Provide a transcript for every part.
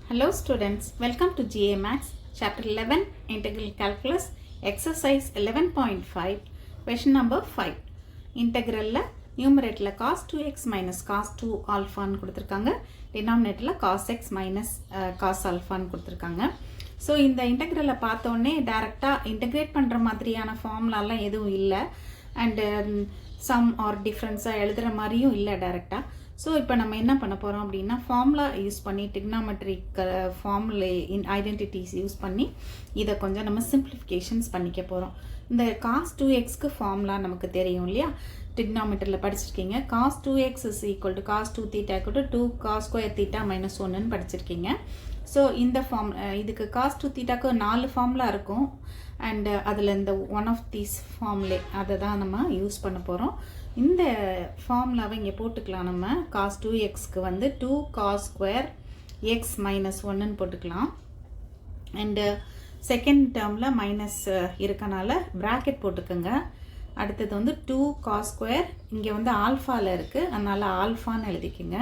Hello students, welcome to GA Maths, Chapter 11, Integral Calculus, Exercise 11.5, Question number 5. Integral numerator cos 2x minus cos 2 alpha னு கொடுத்திருக்காங்க, denominator cos x minus cos alpha னு கொடுத்திருக்காங்க. So இந்த integral பார்த்தோன்னே டைரக்டா integrate பண்ற மாதிரியான ஃபார்முலாலாம் எதுவும் இல்லை, and sum or difference எழுதுற மாதிரியும் இல்லை டைரக்டா. ஸோ இப்போ நம்ம என்ன பண்ண போகிறோம் அப்படின்னா ஃபார்முலா யூஸ் பண்ணி டிக்னாமெட்ரிக் ஃபார்முலே ஐடென்டிட்டிஸ் யூஸ் பண்ணி இதை கொஞ்சம் நம்ம சிம்பிளிஃபிகேஷன்ஸ் பண்ணிக்க போகிறோம். இந்த காஸ் 2xக்கு ஃபார்முலா நமக்கு தெரியும் இல்லையா, டிக்னாமெட்ரியில் படிச்சிருக்கீங்க. Cos 2x is equal to cos 2 theta equal to 2 cos square theta minus 1ன்னு படிச்சிருக்கீங்க. ஸோ இந்த இதுக்கு காஸ் 2 தீட்டாக்கு 4 ஃபார்முலா இருக்கும், அண்ட் அதில் இந்த ஒன் ஆஃப் தீஸ் ஃபார்முலே அதை தான் நம்ம யூஸ் பண்ண போகிறோம். இந்த ஃபார்முலாவை இங்கே போட்டுக்கலாம். நம்ம காஸ் 2xக்கு வந்து 2 காஸ் ஸ்கொயர் எக்ஸ் மைனஸ் 1ன்னு போட்டுக்கலாம். அண்டு செகண்ட் டேர்மில் மைனஸ் இருக்கனால ப்ராக்கெட் போட்டுக்கோங்க. அடுத்தது வந்து 2 காஸ் ஸ்கொயர், இங்கே வந்து ஆல்ஃபாவில் இருக்குது அதனால் ஆல்ஃபான்னு எழுதிக்கோங்க.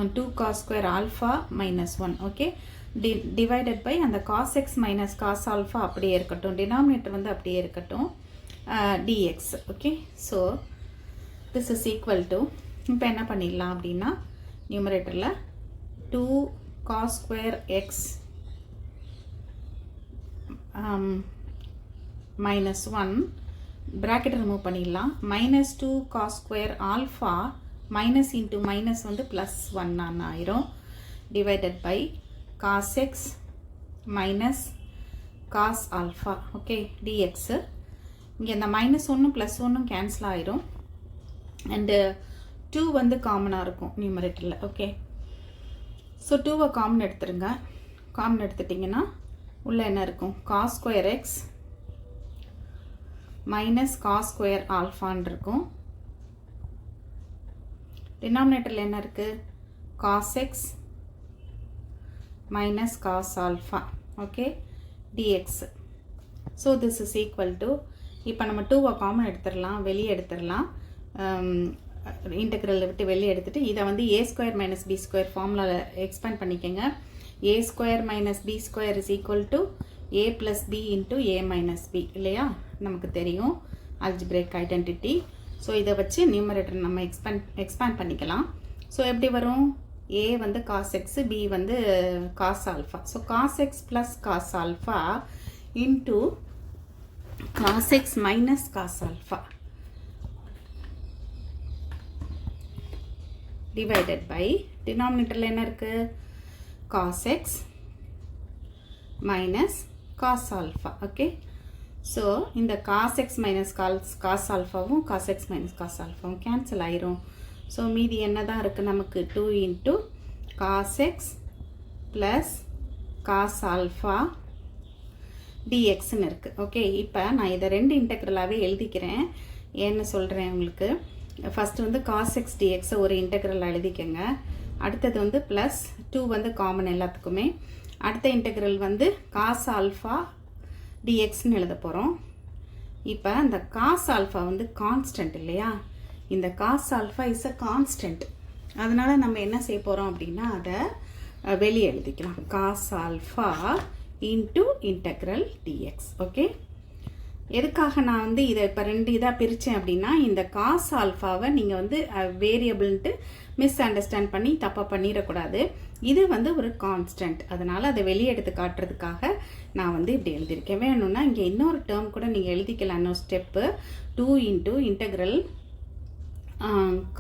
2 cos square alpha minus 1, okay, divided by அந்த cos x minus cos alpha அப்படியே இருக்கட்டும், டினாமினேட்டர் வந்து அப்படியே இருக்கட்டும், dx. Okay, so this is equal to, இப்போ என்ன பண்ணிடலாம் அப்படின்னா நியூமரேட்டரில் 2 cos square x minus 1 bracket remove பண்ணிடலாம். minus 2 cos square alpha minus into minus வந்து plus 1 ஆயிரும், divided by cos x minus cos alpha, okay, dx. இங்கே இந்த minus 1 plus 1 கேன்சல் ஆயிரும், அண்டு 2 வந்து காமனாக இருக்கும் நியூமரேட்டரில். ஓகே, ஸோ 2வை காமன் எடுத்துருங்க. காமன் எடுத்துட்டிங்கன்னா உள்ளே என்ன இருக்கும், cos square x minus cos square ஆல்ஃபான் இருக்கும். டினாமினேட்டரில் என்ன இருக்குது, cos x minus cos alpha, okay, dx. So this is equal to, இப்போ நம்ம 2வை காமன் எடுத்துடலாம், வெளியே எடுத்துடலாம், இன்டெக்ரல் விட்டு வெளியே எடுத்துட்டு இதை வந்து A square minus B square ஃபார்முலாவில் எக்ஸ்பேண்ட் பண்ணிக்கோங்க. A square minus B square is equal to A plus B into A minus B இல்லையா, நமக்கு தெரியும் அல்ஜிப்ரேக் ஐடென்டிட்டி. ஸோ இதை வச்சு நியூமரேட்டர் நம்ம எக்ஸ்பேண்ட் பண்ணிக்கலாம். ஸோ எப்படி வரும், ஏ வந்து காஸ் எக்ஸ், பி வந்து cos alpha. So cos x plus cos alpha into cos x minus cos alpha divided by denominatorல என்ன இருக்கு, cos x minus cos alpha. Okay, so இந்த cos x minus cos alphaவும் cos x minus cos alphaவும் cancel ஆயிரும். So மீதி என்ன தான் இருக்குது நமக்கு, 2 into cos x plus cos alpha dxன்னு இருக்குது. ஓகே, இப்போ நான் இதை ரெண்டு இன்டெக்ரலாகவே எழுதிக்கிறேன். ஏன்னு சொல்கிறேன் உங்களுக்கு. ஃபஸ்ட்டு வந்து காஸ் எக்ஸ் டிஎக்ஸை ஒரு இன்டெக்ரல் எழுதிக்கங்க. அடுத்தது வந்து ப்ளஸ் 2 வந்து காமன் எல்லாத்துக்குமே. அடுத்த இன்டெக்ரல் வந்து காஸ் ஆல்ஃபா டிஎக்ஸ்ன்னு எழுத போகிறோம். இப்போ இந்த காஸ் ஆல்ஃபா வந்து கான்ஸ்டன்ட் இல்லையா, இந்த cos alpha is a constant. அதனால் நம்ம என்ன செய்ய போகிறோம் அப்படின்னா அதை வெளியே எழுதிக்கலாம், cos alpha into integral dx. Okay, எதுக்காக நான் வந்து இதை இப்போ ரெண்டு இதாக பிரித்தேன் அப்படின்னா, இந்த காஸ் ஆல்ஃபாவை நீங்கள் வந்து வேரியபிள்ன்ட்டு மிஸ் அண்டர்ஸ்டாண்ட் பண்ணி தப்பாக பண்ணிடக்கூடாது. இது வந்து ஒரு கான்ஸ்டன்ட், அதனால் அதை வெளியே எடுத்து காட்டுறதுக்காக நான் வந்து இப்படி எழுதியிருக்கேன். வேணும்னா இங்கே இன்னொரு டேர்ம் கூட நீங்கள் எழுதிக்கலாம். இன்னொரு step 2 into integral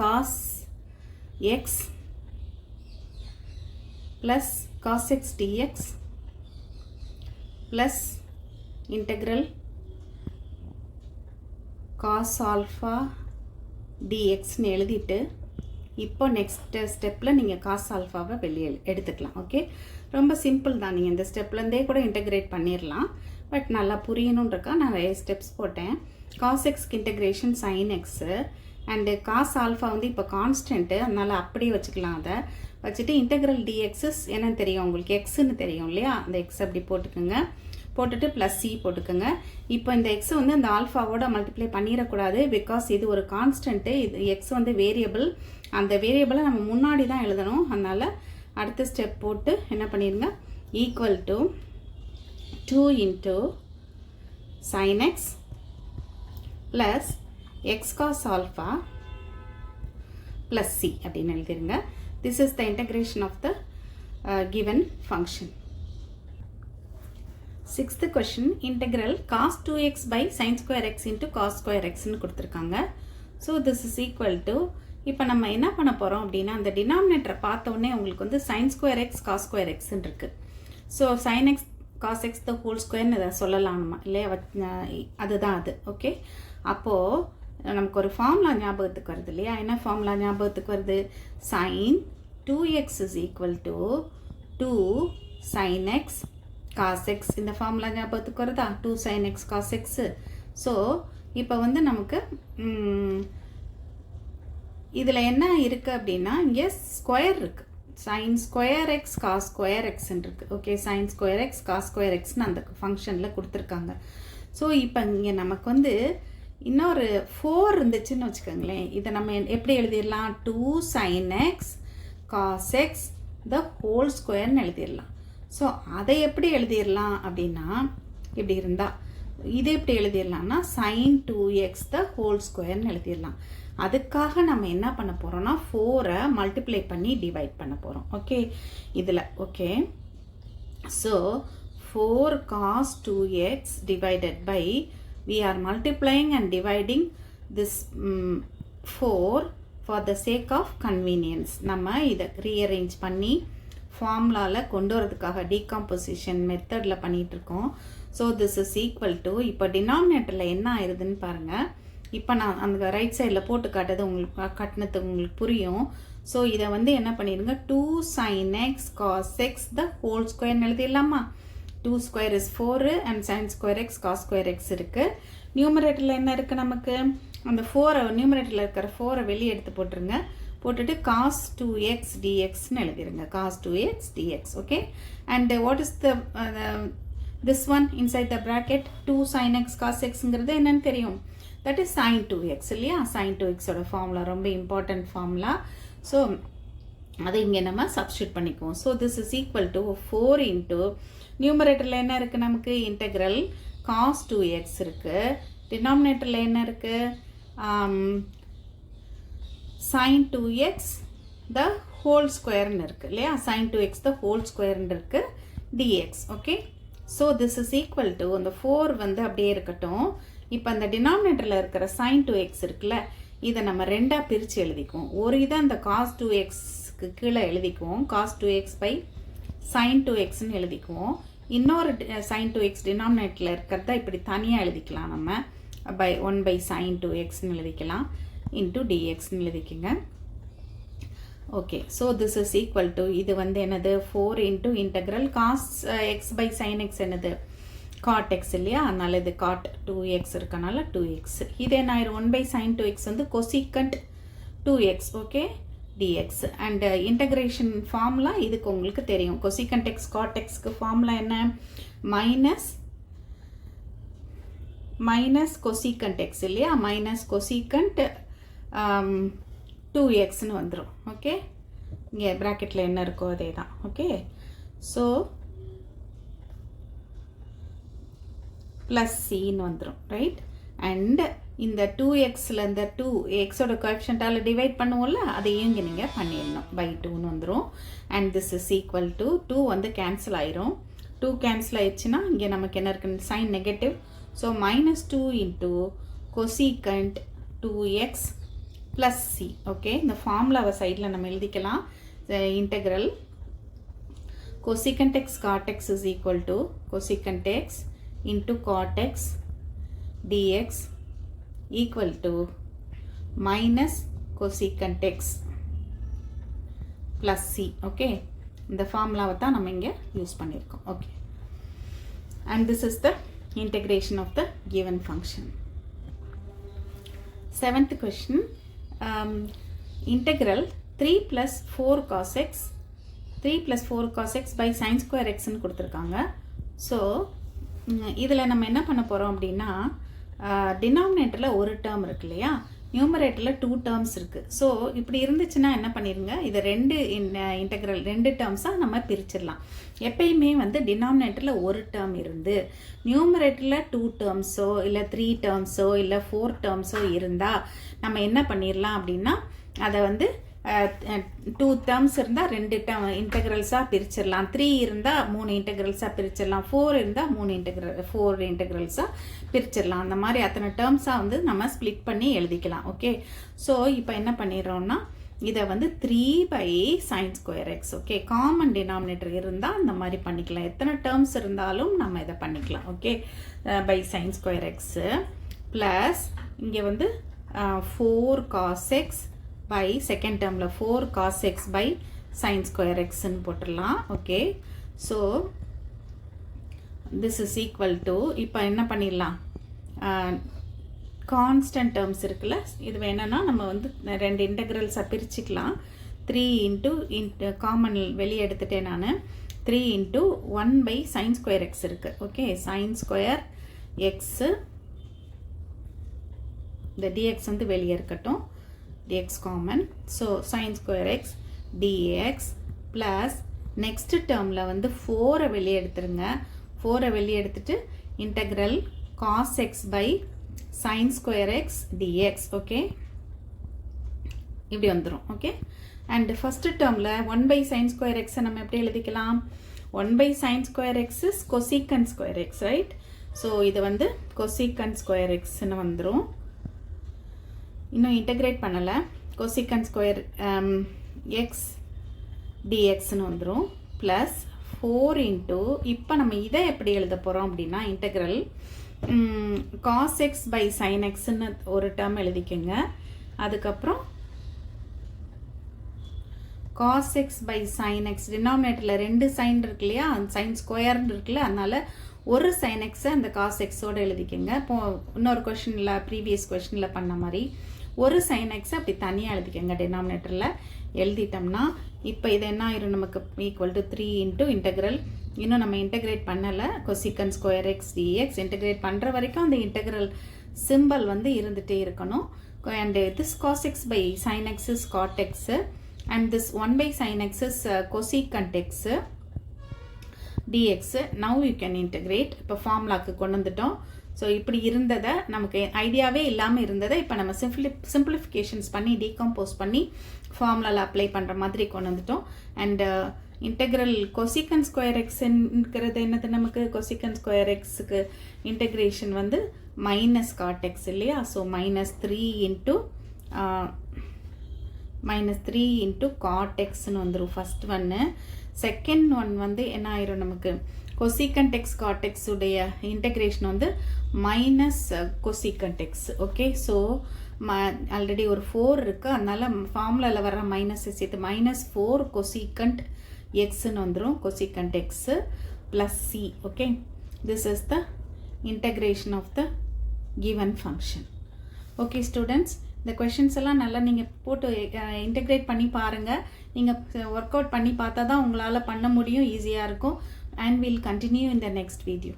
cos x plus cos x dx plus integral cos alpha dxன்னு எழுதிட்டு இப்போ நெக்ஸ்ட் ஸ்டெப்பில் நீங்கள் cos alphaவை வெளியே எடுத்துக்கலாம். ஓகே, ரொம்ப சிம்பிள் தான், நீங்கள் இந்த ஸ்டெப்லேருந்தே கூட இன்டெகிரேட் பண்ணிடலாம். பட் நல்லா புரியணுன்றக்கா நான் நிறைய ஸ்டெப்ஸ் போட்டேன். cos xக்கு இன்டெகிரேஷன் sin x அண்டு cos alpha வந்து இப்போ கான்ஸ்டன்ட்டு, அதனால் அப்படியே வச்சுக்கலாம். அதை வச்சுட்டு இன்டெக்ரல் dx என்னன்னு தெரியும் உங்களுக்கு, எக்ஸுன்னு தெரியும் இல்லையா, அந்த எக்ஸ் அப்படி போட்டுக்கோங்க. போட்டுட்டு ப்ளஸ் சி போட்டுக்கோங்க. இப்போ இந்த எக்ஸ் வந்து அந்த ஆல்ஃபாவோட மல்டிப்ளை பண்ணிடக்கூடாது, பிகாஸ் இது ஒரு கான்ஸ்டன்ட்டு, இது எக்ஸ் வந்து வேரியபிள், அந்த வேரியபிளை நம்ம முன்னாடி தான் எழுதணும். அதனால் அடுத்த ஸ்டெப் போட்டு என்ன பண்ணிடுங்க, equal to 2 into sin x plus x cos alpha plus c அப்படின்னு எழுதிருங்க. This is the integration of the given function. Sixth question, integral cos 2x by sin square x into cos square x ன்னு கொடுத்துருக்காங்க. So this is equal to, இப்போ நம்ம என்ன பண்ண போகிறோம் அப்படின்னா, அந்த டினாமினேட்டரை பார்த்தோன்னே உங்களுக்கு வந்து sin square x cos square x இருக்கு. So sin x cos x the whole square இதை சொல்லலாம் நம்ம இல்லையா, அதுதான் அது. ஓகே, அப்போது நமக்கு ஒரு ஃபார்முலா ஞாபகத்துக்கு வருது இல்லையா. என்ன ஃபார்முலா ஞாபகத்துக்கு வருது, sin 2x is equal to 2 sin x cos x. இந்த ஃபார்முலா ஞாபகத்துக்கு வருதா, 2 sin x cos x. So இப்போ வந்து நமக்கு இதில் என்ன இருக்குது அப்படின்னா, இங்கே ஸ்கொயர் இருக்குது, sin square x cos square x இருக்குது. Okay, sin square x cos square xன்னு அந்த ஃபங்க்ஷனில் கொடுத்துருக்காங்க. ஸோ இப்போ இங்கே நமக்கு வந்து இன்னொரு 4 இருந்துச்சுன்னு வச்சுக்கோங்களேன். இதை நம்ம எப்படி எழுதிடலாம், 2 sin x cos x the whole squareன்னு எழுதிடலாம். ஸோ அதை எப்படி எழுதிடலாம் அப்படின்னா, இப்படி இருந்தால் இது எப்படி எழுதிடலாம்னா sin 2x the whole squareன்னு எழுதிடலாம். அதுக்காக நம்ம என்ன பண்ண போகிறோம்னா 4 மல்டிப்ளை பண்ணி டிவைட் பண்ண போகிறோம். ஓகே, இதில் okay, so 4 cos 2x divided by, we are multiplying and dividing this 4 for the sake of convenience. நம்ம இதை ரீஅரேஞ்ச் பண்ணி ஃபார்முலாவில் கொண்டு வரதுக்காக டீகாம்போசிஷன் மெத்தடில் பண்ணிகிட்ருக்கோம். So this is equal to, இப்போ டினாமினேட்டரில் என்ன ஆயிடுதுன்னு பாருங்கள். இப்போ நான் அந்த ரைட் சைடில் போட்டு காட்டுறது உங்களுக்கு கட்டினது உங்களுக்கு புரியும். ஸோ இதை வந்து என்ன பண்ணிடுங்க, 2 sin x cos x the whole square எழுதிடலாமா. 2 square is 4 and sin square x cos square x இருக்குது. நியூமரேட்டரில் என்ன இருக்குது நமக்கு, அந்த 4 நியூமரேட்டரில் இருக்கிற 4 வெளியே எடுத்து போட்டுருங்க. போட்டுட்டு cos 2x dxன்னு எழுதிருங்க, cos 2x dx. Okay, and what is the this one inside the bracket, 2 sin x cos xங்கிறது என்னன்னு தெரியும், that is sin 2x இல்லையா. sin 2x ஓட ஃபார்முலா ரொம்ப இம்பார்ட்டன்ட் ஃபார்முலா. ஸோ அதை இங்கே நம்ம சப்ஸ்டியூட் பண்ணிக்குவோம். So this is equal to 4 into நியூமரேட்டரில் என்ன இருக்குது நமக்கு, இன்டெக்ரல் cos 2x இருக்குது. டினாமினேட்டரில் என்ன இருக்குது, sin 2x the whole squareன்னு இருக்குது இல்லையா. sin 2x the whole squareன்னு இருக்குது dx. Okay, so this is equal to, அந்த 4 வந்து அப்படியே இருக்கட்டும். இப்போ அந்த டினாமினேட்டரில் இருக்கிற sin 2x இருக்குல்ல, இதை நம்ம ரெண்டாக பிரித்து எழுதிக்குவோம். ஒரு இதை அந்த cos 2xக்கு கீழே எழுதிக்குவோம், cos 2x by sin 2xன்னு எழுதிக்குவோம். இன்னொரு sin 2x டினாமினேட்டரில் இருக்கிறத இப்படி தனியாக எழுதிக்கலாம், நம்ம by 1 by sin 2xன்னு எழுதிக்கலாம், into dxன்னு எழுதிக்குங்க. Okay, so this is equal to, இது வந்து என்னது 4 into integral cos x by sin x என்னது cot x இல்லையா, அதனால இது cot 2x இருக்கனால 2x. இது என்ன ஆயிரும், 1 by sin 2x வந்து cosecant 2x. Okay, dx. And integration formula இதுக்கு உங்களுக்கு தெரியும், cosecant x cot xக்கு ஃபார்முலா என்ன, மைனஸ் cosecant x இல்லையா, மைனஸ் cosecant 2xன்னு வந்துடும். ஓகே, இங்கே ப்ராக்கெட்டில் என்ன இருக்கோ அதே தான். ஓகே, ஸோ ப்ளஸ் சின்னு வந்துடும், ரைட். அண்ட் இந்த 2xல இந்த 2 எக்ஸோட கோஎஃபிஷியன்ட்டால் டிவைட் பண்ணுவோம்ல, அதையும் இங்கே நீங்கள் பண்ணிடணும், பை 2ன்னு வந்துடும். And this is equal to 2 வந்து கேன்சல் ஆயிரும். 2 கேன்சல் ஆயிடுச்சுன்னா இங்கே நமக்கு என்ன இருக்குன்னு, sine negative. So -2 into cosecant 2x plus c. Okay, இந்த ஃபார்முலாவை சைடில் நம்ம எழுதிக்கலாம். Integral cosecant x cot x is equal to cosecant x into cot x dx equal to minus cosecant x plus c. Okay, இந்த ஃபார்முலாவை தான் நம்ம இங்கே யூஸ் பண்ணியிருக்கோம். Okay, and this is the integration of the given function. Seventh question, integral 3 plus 4 cos x 3 plus 4 cos x by sin square x ன்னு கொடுத்துருக்காங்க. So இதில் நம்ம என்ன பண்ண போகிறோம் அப்படின்னா, டினாமினேட்டரில் ஒரு டேர்ம் இருக்கு இல்லையா, நியூமரேட்டரில் 2 டேர்ம்ஸ் இருக்குது. ஸோ இப்படி இருந்துச்சுன்னா என்ன பண்ணிடுங்க, இதை இன்டெக்ரல் 2 டேர்ம்ஸாக நம்ம பிரிச்சிடலாம். எப்பயுமே வந்து டினாமினேட்டரில் ஒரு டேர்ம் இருந்து நியூமரேட்டரில் 2 டேர்ம்ஸோ இல்லை 3 டேர்ம்ஸோ இல்லை 4 டேர்ம்ஸோ இருந்தால் நம்ம என்ன பண்ணிடலாம் அப்படின்னா, அதை வந்து 2 டேர்ம்ஸ் இருந்தால் 2 டேர்ம் இன்டெக்ரல்ஸாக பிரிச்சிடலாம். 3 இருந்தால் 3 இன்டெக்ரல்ஸாக பிரிச்சிடலாம். 4 இருந்தால் 4 இன்டெக்ரல்ஸாக பிரிச்சிடலாம். அந்த மாதிரி அத்தனை டேர்ம்ஸாக வந்து நம்ம ஸ்ப்ளிட் பண்ணி எழுதிக்கலாம். ஓகே, ஸோ இப்போ என்ன பண்ணிடுறோம்னா, இதை வந்து 3/sin²x. ஓகே, காமன் டினாமினேட்டர் இருந்தால் அந்த மாதிரி பண்ணிக்கலாம். எத்தனை டேர்ம்ஸ் இருந்தாலும் நம்ம இதை பண்ணிக்கலாம். ஓகே, பை sin²x ப்ளஸ் இங்கே வந்து 4 cos x by செகண்ட் டேர்மில் 4 cos x by sin²x போட்டுடலாம். Okay, so this is equal to, இப்போ என்ன பண்ணிடலாம், கான்ஸ்டன்ட் டேர்ம்ஸ் இருக்குல்ல, இது வேணும்னா நம்ம வந்து 2 இன்டெக்ரல்ஸாக பிரிச்சுக்கலாம். 3 இன்ட்டு காமன் வெளியே எடுத்துட்டேன் நான். 3 × 1/sin²x இருக்குது. ஓகே, sin²x, இந்த dx வந்து வெளியே இருக்கட்டும், dx common. So sin²x dx plus next டேர்மில் வந்து 4 வெளியே எடுத்துருங்க. 4 வெளியே எடுத்துட்டு integral cos x by sin²x dx. Okay, இப்படி வந்துடும். ஓகே, அண்ட் ஃபஸ்ட்டு டேர்மில் 1/sin²x நம்ம எப்படி எழுதிக்கலாம், 1/sin²x is cosecant²x, right? So இது வந்து cosecant²xன்னு வந்துடும். இன்னும் இன்டெகிரேட் பண்ணலை. cosecant²x dxன்னு வந்துடும். ப்ளஸ் 4 × இப்போ நம்ம இதை எப்படி எழுத போகிறோம் அப்படின்னா, integral cos x by sin xன்னு ஒரு டேர்ம் எழுதிக்கோங்க. அதுக்கப்புறம் cos x by sin x, டினாமினேட்டரில் 2 சைன் இருக்கு இல்லையா, sin² இருக்குல்ல, அதனால் ஒரு sin x அந்த cos xோடு எழுதிக்கோங்க. இப்போ இன்னொரு கொஷனில், ப்ரீவியஸ் கொஷனில் பண்ண மாதிரி ஒரு sin x அப்படி தனியாக எழுதிக்கோங்க. டினாமினேட்டரில் எழுதிட்டோம்னா இப்போ இது என்ன ஆயிரும், நமக்கு ஈக்குவல் டு 3 × இன்டெக்ரல், இன்னும் நம்ம இன்டெகிரேட் பண்ணலை, cosecant²x dx. இன்டெகிரேட் பண்ணுற வரைக்கும் அந்த இன்டெக்ரல் சிம்பிள் வந்து இருந்துகிட்டே இருக்கணும். And this cos x by sin x is cot x and this 1/sin x is cosecant x dx. now you can integrate. இப்போ ஃபார்முலாக்கு கொண்டு வந்துட்டோம். ஸோ இப்படி இருந்ததை, நமக்கு ஐடியாவே இல்லாமல் இருந்ததை இப்போ நம்ம சிம்பிளிஃபிகேஷன்ஸ் பண்ணி டீகம்போஸ் பண்ணி ஃபார்முலாவில் அப்ளை பண்ணுற மாதிரி கொண்டு வந்துட்டோம். அண்ட் இன்டெக்ரல் cosecant²xங்கிறது என்னது, நமக்கு cosecant²xக்கு இன்டெக்ரேஷன் வந்து -cot x இல்லையா. ஸோ -3 × cot xன்னு வந்துடும் ஃபஸ்ட் ஒன்று. செகண்ட் ஒன் வந்து என்ன ஆயிரும், நமக்கு cosecant x cot x உடைய இன்டெகிரேஷன் வந்து -cosecant x. Okay, so already ஒரு 4 இருக்குது, அதனால் ஃபார்முலாவில் வர்ற மைனஸ் சேர்த்து -4 cosecant xன்னு வந்துடும். cosecant x plus c. Okay, this is the integration of the given function. Okay students, இந்த கொஷின்ஸ் எல்லாம் நல்லா நீங்கள் போட்டு இன்டெகிரேட் பண்ணி பாருங்கள். நீங்கள் ஒர்க் அவுட் பண்ணி பார்த்தா தான் உங்களால் பண்ண முடியும், ஈஸியாக இருக்கும். And we'll continue in the next video.